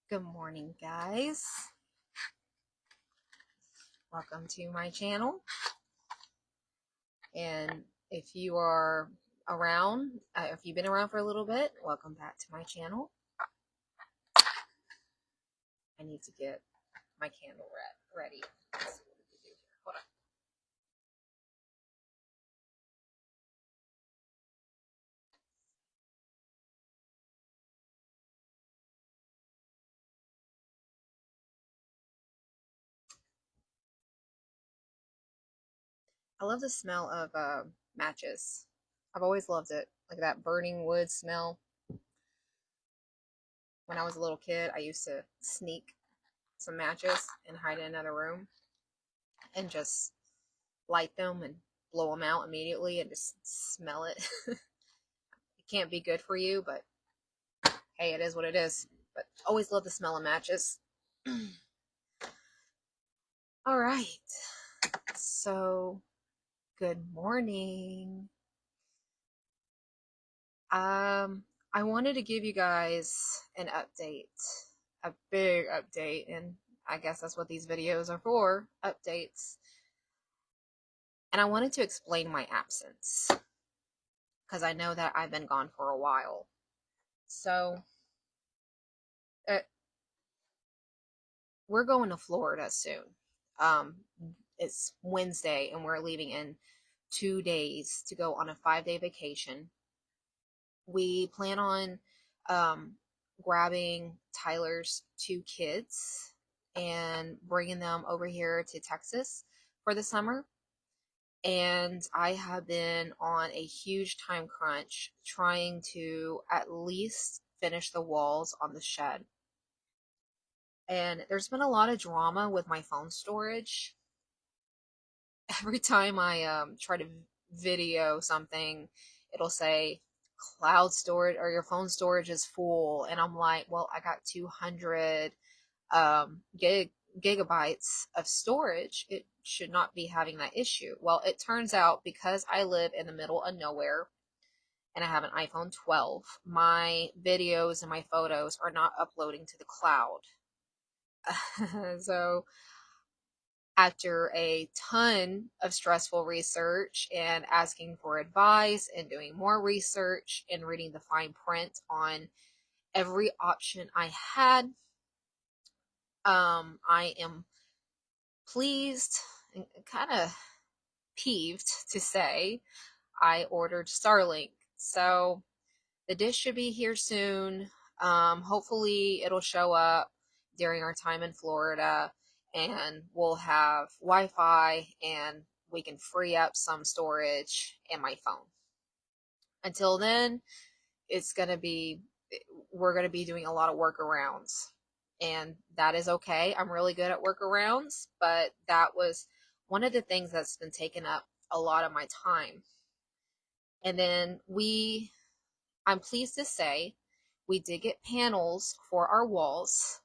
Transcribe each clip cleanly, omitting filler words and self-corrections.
Good morning, guys. Welcome to my channel. And if you are around, if you've been around for a little bit, welcome back to my channel. I need to get my candle ready. Let's see what we can do here. Hold on. I love the smell of matches. I've always loved it, like that burning wood smell. When I was a little kid, I used to sneak some matches and hide in another room and just light them and blow them out immediately and just smell it. It can't be good for you, but hey, it is what it is. But always love the smell of matches. All right. So, good morning. I wanted to give you guys an update, a big update, and I guess that's what these videos are for, updates. And I wanted to explain my absence because I know that I've been gone for a while. So, uh, we're going to Florida soon. Um, it's Wednesday, and we're leaving in 2 days to go on a 5-day vacation. We plan on um, grabbing Tyler's 2 kids and bringing them over here to Texas for the summer. And I have been on a huge time crunch trying to at least finish the walls on the shed. And there's been a lot of drama with my phone storage. Every time I try to video something, it'll say cloud storage or your phone storage is full, and I'm like, well, I got 200 gigabytes of storage. It should not be having that issue. Well, it turns out because I live in the middle of nowhere and I have an iPhone 12, my videos and my photos are not uploading to the cloud. So after a ton of stressful research and asking for advice and doing more research and reading the fine print on every option I had, I am pleased and kind of peeved to say I ordered Starlink. So the dish should be here soon. Hopefully it'll show up during our time in Florida and we'll have Wi-Fi and we can free up some storage in my phone. Until then, it's going to be, we're going to be doing a lot of workarounds. And that is okay. I'm really good at workarounds, but that was one of the things that's been taking up a lot of my time. And then I'm pleased to say, we did get panels for our walls.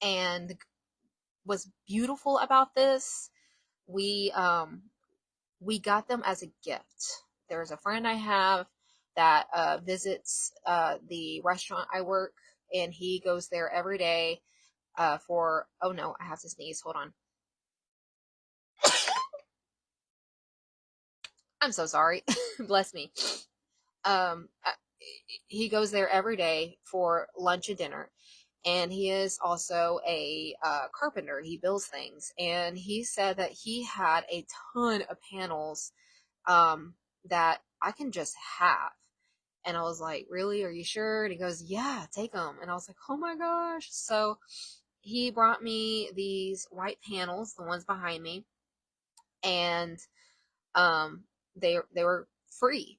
And what's beautiful about this, we got them as a gift. There's a friend I have that visits the restaurant I work, and he goes there every day for, oh no, I have to sneeze. Hold on. I'm so sorry. Bless me. Um, he goes there every day for lunch and dinner. And he is also a carpenter. He builds things. And he said that he had a ton of panels that I can just have. And I was like, really? Are you sure? And he goes, yeah, take them. And I was like, oh my gosh. So he brought me these white panels, the ones behind me. And um, they were free.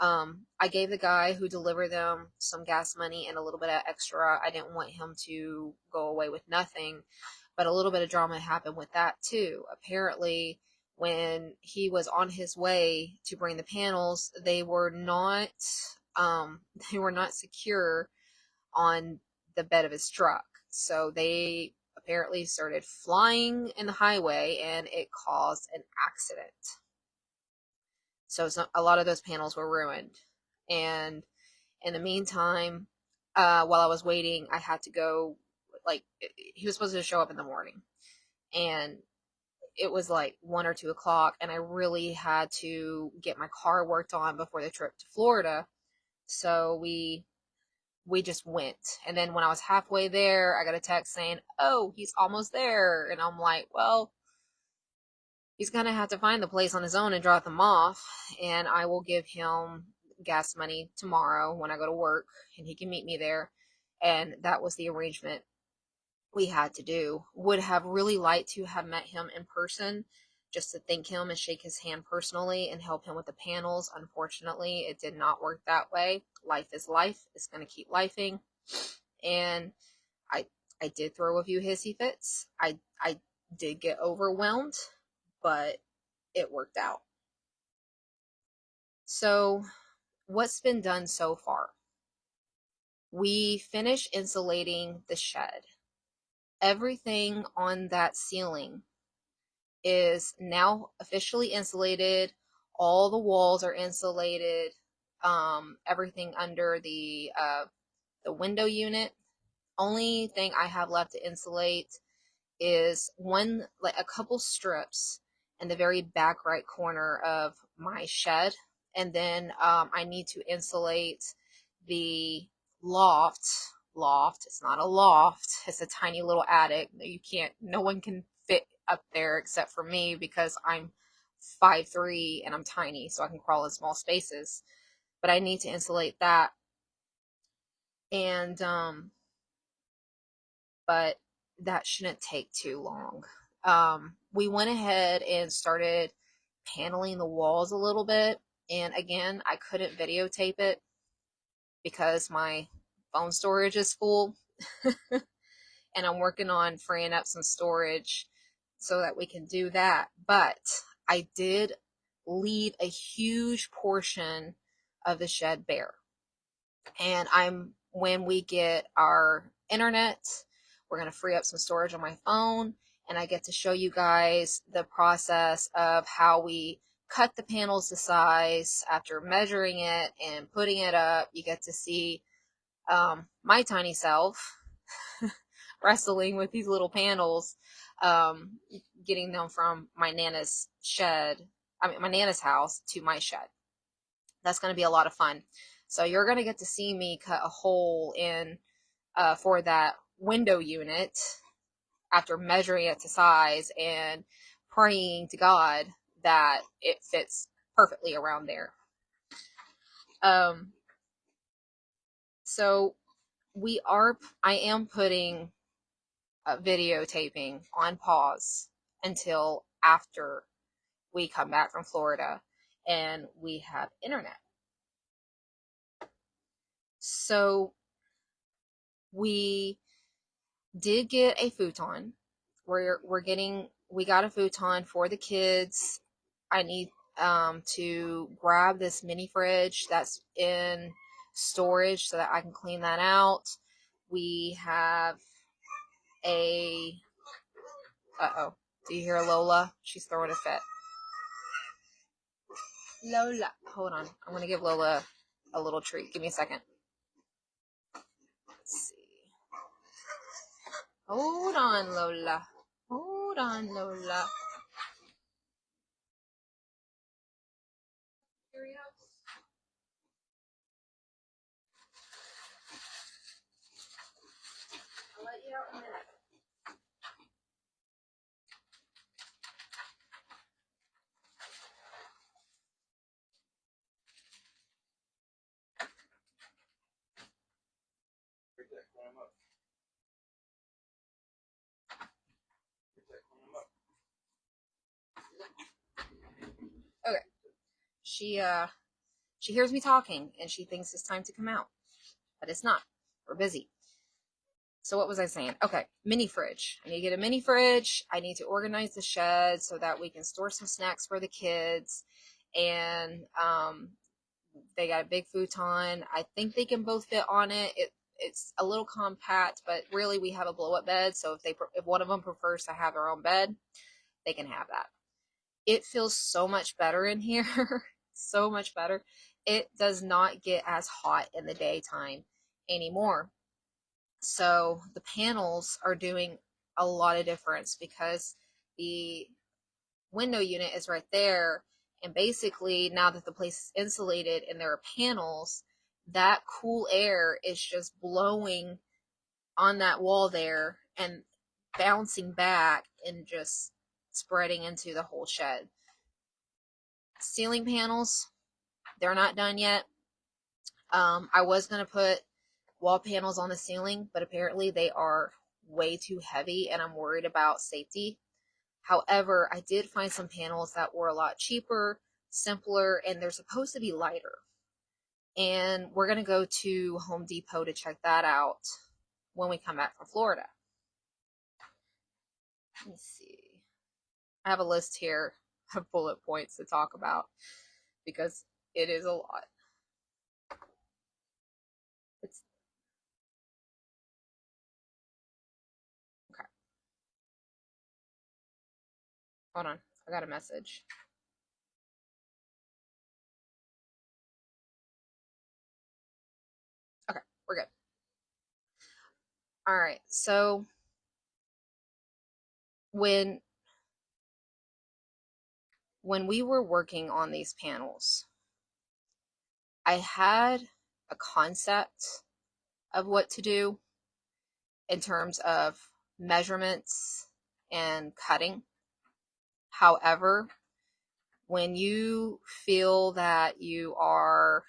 I gave the guy who delivered them some gas money and a little bit of extra. I didn't want him to go away with nothing, but a little bit of drama happened with that too. Apparently, when he was on his way to bring the panels, they were not they were not secure on the bed of his truck. So they apparently started flying in the highway and it caused an accident. So a lot of those panels were ruined. And in the meantime, while I was waiting, I had to go, like, he was supposed to show up in the morning. And it was like 1 or 2 o'clock, and I really had to get my car worked on before the trip to Florida. So we just went. And then when I was halfway there, I got a text saying, "Oh, he's almost there." And I'm like, well, he's going to have to find the place on his own and drop them off. And I will give him gas money tomorrow when I go to work, and he can meet me there. And that was the arrangement we had to do. Would have really liked to have met him in person just to thank him and shake his hand personally and help him with the panels. Unfortunately, it did not work that way. Life is life. It's going to keep lifing. And I I did throw a few hissy fits. I did get overwhelmed, but it worked out. So, what's been done so far? We finished insulating the shed. Everything on that ceiling is now officially insulated. All the walls are insulated. Everything under the window unit. Only thing I have left to insulate is like a couple strips in the very back right corner of my shed, and then I need to insulate the loft. It's not a loft. It's a tiny little attic. No one can fit up there except for me because I'm 5'3" and I'm tiny, so I can crawl in small spaces. But I need to insulate that, and but that shouldn't take too long. We went ahead and started paneling the walls a little bit. And again, I couldn't videotape it because my phone storage is full. And I'm working on freeing up some storage so that we can do that. But I did leave a huge portion of the shed bare. And when we get our internet, we're going to free up some storage on my phone, and I get to show you guys the process of how we cut the panels to size after measuring it and putting it up. You get to see my tiny self wrestling with these little panels, getting them from my Nana's my Nana's house to my shed. That's going to be a lot of fun. So you're going to get to see me cut a hole in for that window unit after measuring it to size and praying to God that it fits perfectly around there. So I am putting videotaping on pause until after we come back from Florida and we have internet. So we did get a futon. We got a futon for the kids. I need to grab this mini fridge that's in storage so that I can clean that out. We have a uh-oh. Do you hear Lola? She's throwing a fit. Lola. Hold on. I'm gonna give Lola a little treat. Give me a second. Let's see. Hold on, Lola. Hold on, Lola. Here we go. I'll let you out in a minute. Okay. She hears me talking and she thinks it's time to come out. But it's not. We're busy. So what was I saying? Okay, mini fridge. I need to get a mini fridge. I need to organize the shed so that we can store some snacks for the kids. And they got a big futon. I think they can both fit on it. It's a little compact, but really we have a blow up bed. So if one of them prefers to have their own bed, they can have that. It feels so much better in here. So much better. It does not get as hot in the daytime. anymore. So the panels are doing a lot of difference because the window unit is right there. And basically, now that the place is insulated and there are panels, that cool air is just blowing on that wall there and bouncing back and just spreading into the whole shed. Ceiling panels, they're not done yet. I was going to put wall panels on the ceiling, but apparently they are way too heavy and I'm worried about safety. However, I did find some panels that were a lot cheaper, simpler, and they're supposed to be lighter. And we're going to go to Home Depot to check that out when we come back from Florida. Let me see. I have a list here of bullet points to talk about because it is a lot. It's okay. Hold on. I got a message. Okay, we're good. All right. So when we were working on these panels, I had a concept of what to do in terms of measurements and cutting. However, when you feel that you are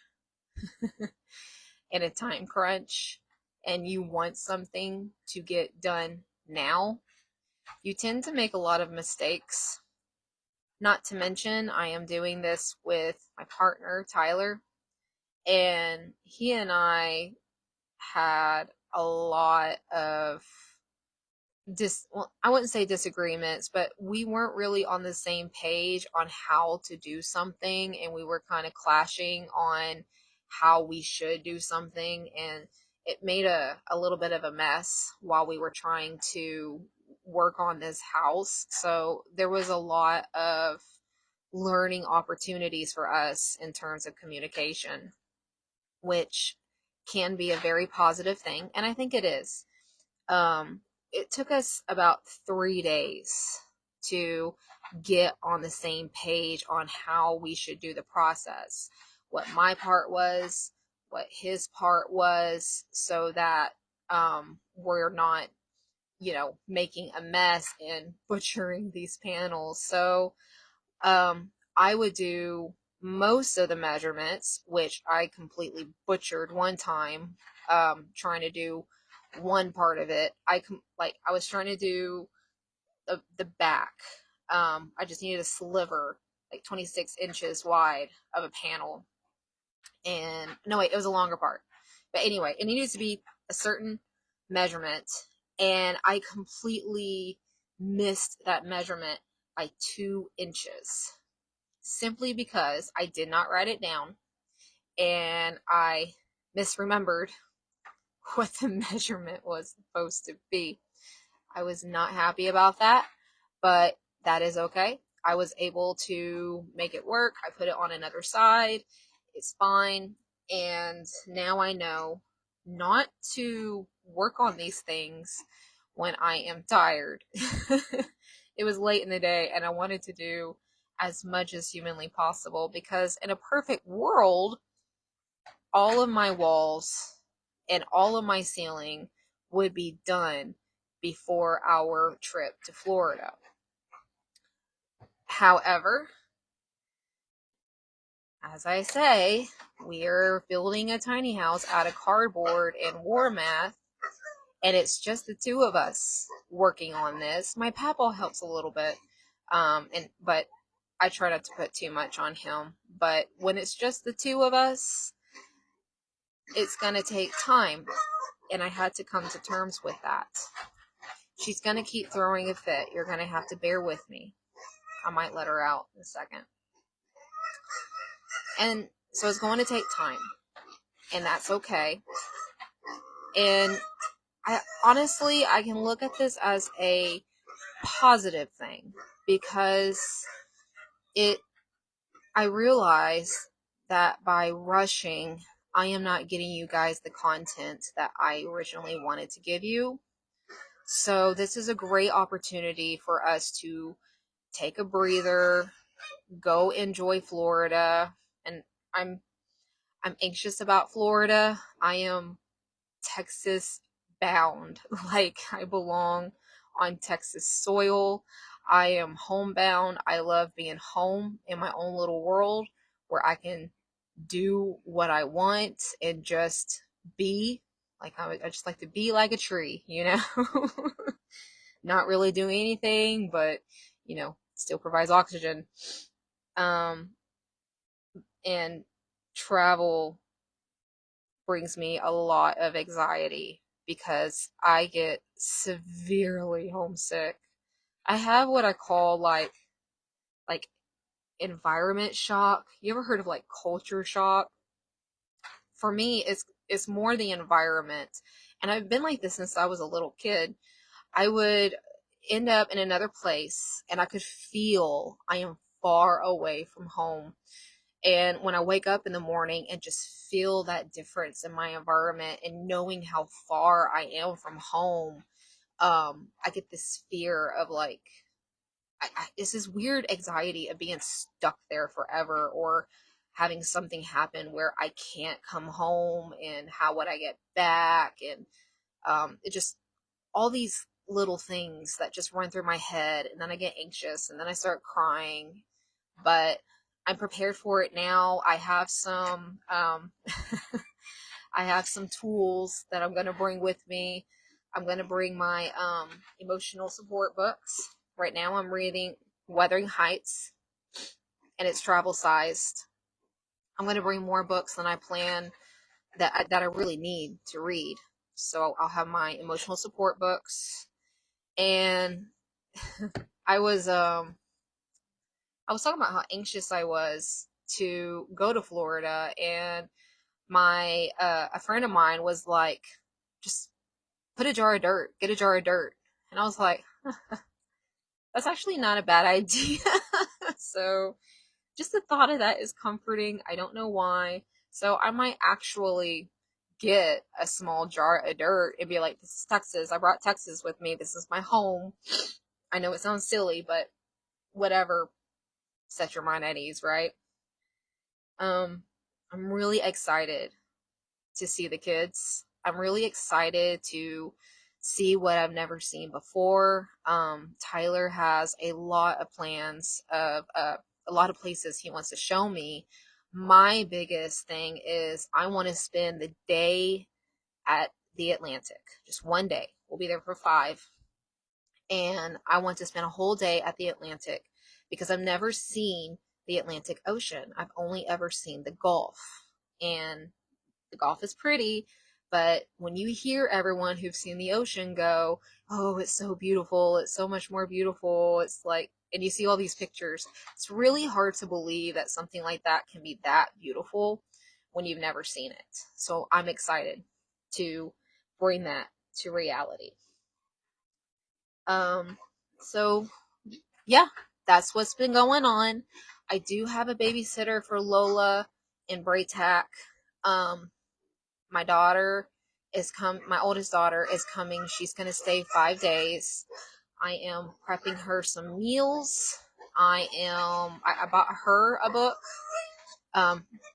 in a time crunch and you want something to get done now, you tend to make a lot of mistakes. Not to mention, I am doing this with my partner, Tyler, and he and I had a lot of well, I wouldn't say disagreements, but we weren't really on the same page on how to do something, and we were kind of clashing on how we should do something, and it made a little bit of a mess while we were trying to work on this house. So there was a lot of learning opportunities for us in terms of communication, which can be a very positive thing, and I think it is. It took us about 3 days to get on the same page on how we should do the process, what my part was, what his part was, so that we're not, making a mess and butchering these panels. So I would do most of the measurements, which I completely butchered one time, trying to do one part of it. I was trying to do the back. I just needed a sliver, like 26 inches wide of a panel. And no, wait, it was a longer part. But anyway, it needed to be a certain measurement, and I completely missed that measurement by 2 inches simply because I did not write it down and I misremembered what the measurement was supposed to be. I was not happy about that, but that is okay. I was able to make it work. I put it on another side. It's fine. And now I know not to work on these things when I am tired. It was late in the day and I wanted to do as much as humanly possible because in a perfect world, all of my walls and all of my ceiling would be done before our trip to Florida. However, as I say, we're building a tiny house out of cardboard and war math, and it's just the two of us working on this. My papa helps a little bit, but I try not to put too much on him. But when it's just the two of us, it's going to take time, and I had to come to terms with that. She's going to keep throwing a fit. You're going to have to bear with me. I might let her out in a second. And so it's going to take time, and that's okay. And I can look at this as a positive thing because I realize that by rushing I am not getting you guys the content that I originally wanted to give you. So this is a great opportunity for us to take a breather, go enjoy Florida. And I'm anxious about Florida. I am Texas bound. Like, I belong on Texas soil. I am homebound. I love being home in my own little world where I can do what I want and just be. Like, I just like to be like a tree, you know? Not really doing anything, but, still provides oxygen. Um, and travel brings me a lot of anxiety because I get severely homesick. I have what I call like environment shock. You ever heard of like culture shock? For me, it's more the environment. And I've been like this since I was a little kid. I would end up in another place and I could feel I am far away from home. And when I wake up in the morning and just feel that difference in my environment and knowing how far I am from home, I get this fear of like, it's this weird anxiety of being stuck there forever or having something happen where I can't come home and how would I get back? And it just, all these little things that just run through my head, and then I get anxious and then I start crying. But I'm prepared for it now. I have some I have some tools that I'm going to bring with me. I'm going to bring my emotional support books. Right now I'm reading Wuthering Heights, and it's travel sized. I'm going to bring more books than I plan that I really need to read. So I'll have my emotional support books. And I was talking about how anxious I was to go to Florida, and my a friend of mine was like, just put a jar of dirt, get a jar of dirt. And I was like, that's actually not a bad idea. So just the thought of that is comforting. I don't know why. So I might actually get a small jar of dirt and be like, this is Texas. I brought Texas with me. This is my home. I know it sounds silly, but whatever, set your mind at ease, right? I'm really excited to see the kids. I'm really excited to see what I've never seen before. Tyler has a lot of plans of a lot of places he wants to show me. My biggest thing is I want to spend the day at the Atlantic, just one day. We'll be there for 5, and I want to spend a whole day at the Atlantic because I've never seen the Atlantic Ocean. I've only ever seen the Gulf, and the Gulf is pretty, but when you hear everyone who've seen the ocean go, oh, it's so beautiful, it's so much more beautiful, it's like, and you see all these pictures, it's really hard to believe that something like that can be that beautiful when you've never seen it. So I'm excited to bring that to reality. So yeah, that's what's been going on. I do have a babysitter for Lola in Braytac. My daughter my oldest daughter is coming. She's going to stay 5 days. I am prepping her some meals. I bought her a book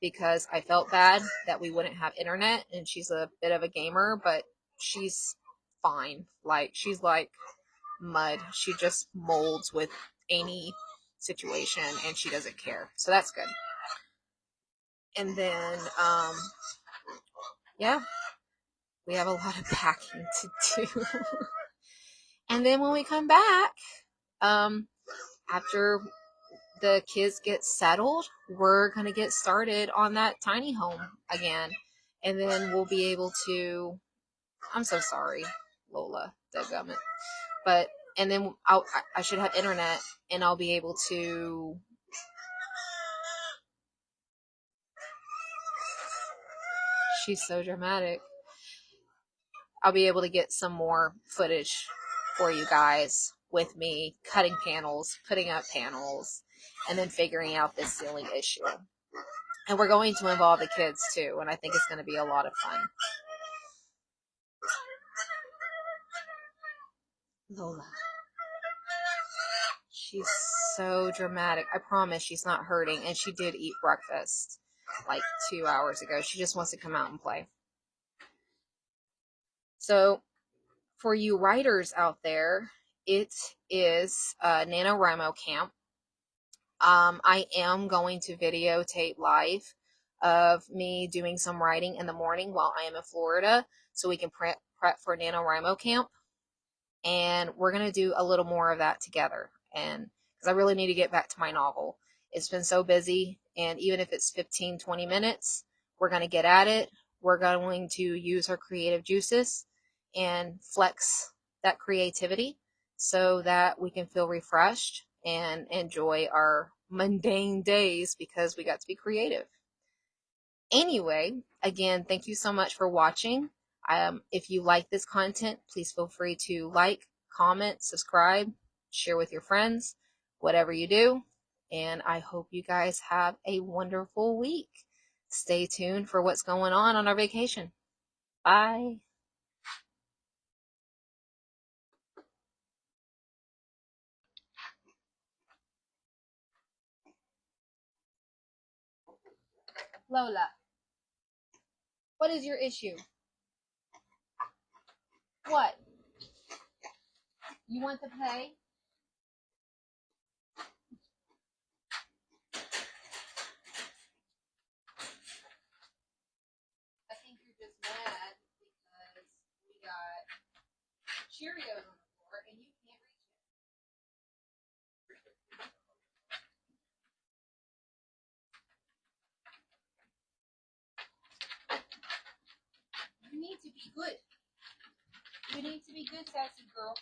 because I felt bad that we wouldn't have internet, and she's a bit of a gamer, but she's fine. Like, she's like mud. She just molds with any situation and she doesn't care. So that's good. And then yeah, we have a lot of packing to do. And then when we come back, after the kids get settled, we're going to get started on that tiny home again. And then we'll be able to, I'm so sorry, Lola, dadgummit. But, and then I should have internet and I'll be able to, she's so dramatic. I'll be able to get some more footage for you guys with me cutting panels, putting up panels, and then figuring out this ceiling issue. And we're going to involve the kids too, and I think it's going to be a lot of fun. Lola. She's so dramatic. I promise she's not hurting, and she did eat breakfast like 2 hours ago. She just wants to come out and play. So for you writers out there, it is NaNoWriMo camp. I am going to videotape live of me doing some writing in the morning while I am in Florida so we can prep for NaNoWriMo camp. And we're going to do a little more of that together. And because I really need to get back to my novel. It's been so busy. And even if it's 15, 20 minutes, we're going to get at it. We're going to use our creative juices and flex that creativity so that we can feel refreshed and enjoy our mundane days because we got to be creative. Anyway, again, thank you so much for watching. If you like this content, please feel free to like, comment, subscribe, share with your friends, whatever you do. And I hope you guys have a wonderful week. Stay tuned for what's going on our vacation. Bye. Lola, what is your issue? What? You want to play? I think you're just mad because we got Cheerios on the floor and you can't reach it. You need to be good. You need to be good, sassy girl.